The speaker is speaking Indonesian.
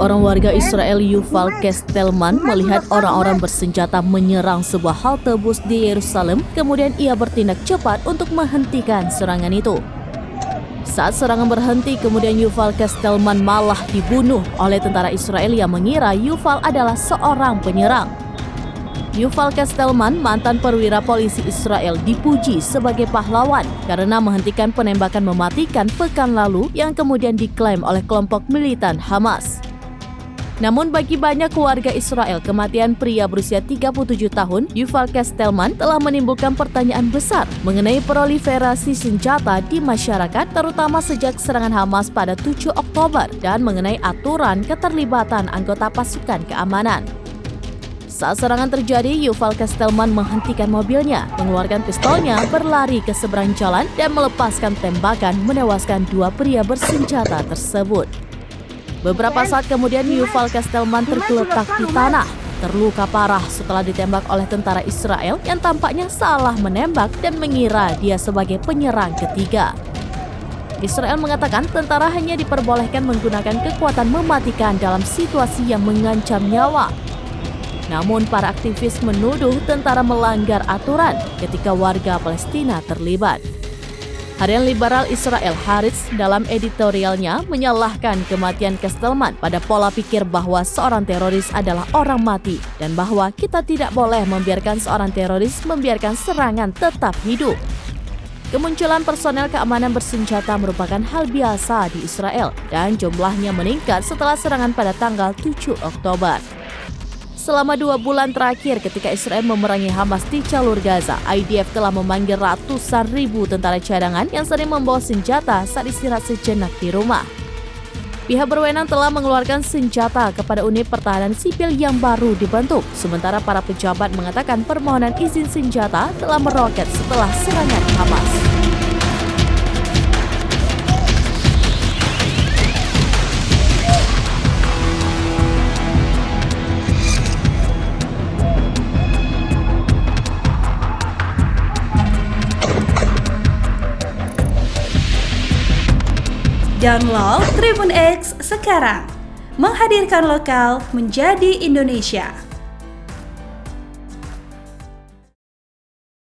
seorang warga Israel Yuval Kestelman melihat orang-orang bersenjata menyerang sebuah halte bus di Yerusalem, kemudian ia bertindak cepat untuk menghentikan serangan itu. Saat serangan berhenti, kemudian Yuval Kestelman malah dibunuh oleh tentara Israel yang mengira Yuval adalah seorang penyerang. Yuval Kestelman, mantan perwira polisi Israel, dipuji sebagai pahlawan karena menghentikan penembakan mematikan pekan lalu yang kemudian diklaim oleh kelompok militan Hamas. Namun bagi banyak warga Israel, kematian pria berusia 37 tahun, Yuval Kestelman, telah menimbulkan pertanyaan besar mengenai proliferasi senjata di masyarakat, terutama sejak serangan Hamas pada 7 Oktober dan mengenai aturan keterlibatan anggota pasukan keamanan. Saat serangan terjadi, Yuval Kestelman menghentikan mobilnya, mengeluarkan pistolnya, berlari ke seberang jalan dan melepaskan tembakan menewaskan dua pria bersenjata tersebut. Beberapa saat kemudian Yuval Kestelman tergeletak di tanah, terluka parah setelah ditembak oleh tentara Israel yang tampaknya salah menembak dan mengira dia sebagai penyerang ketiga. Israel mengatakan tentara hanya diperbolehkan menggunakan kekuatan mematikan dalam situasi yang mengancam nyawa. Namun para aktivis menuduh tentara melanggar aturan ketika warga Palestina terlibat. Harian liberal Israel Haaretz dalam editorialnya menyalahkan kematian Kestelman pada pola pikir bahwa seorang teroris adalah orang mati dan bahwa kita tidak boleh membiarkan seorang teroris membiarkan serangan tetap hidup. Kemunculan personel keamanan bersenjata merupakan hal biasa di Israel dan jumlahnya meningkat setelah serangan pada tanggal 7 Oktober. Selama 2 bulan terakhir ketika Israel memerangi Hamas di jalur Gaza, IDF telah memanggil ratusan ribu tentara cadangan yang sering membawa senjata saat istirahat sejenak di rumah. Pihak berwenang telah mengeluarkan senjata kepada unit pertahanan sipil yang baru dibentuk, sementara para pejabat mengatakan permohonan izin senjata telah meroket setelah serangan Hamas. Download Tribun X sekarang, menghadirkan lokal menjadi Indonesia.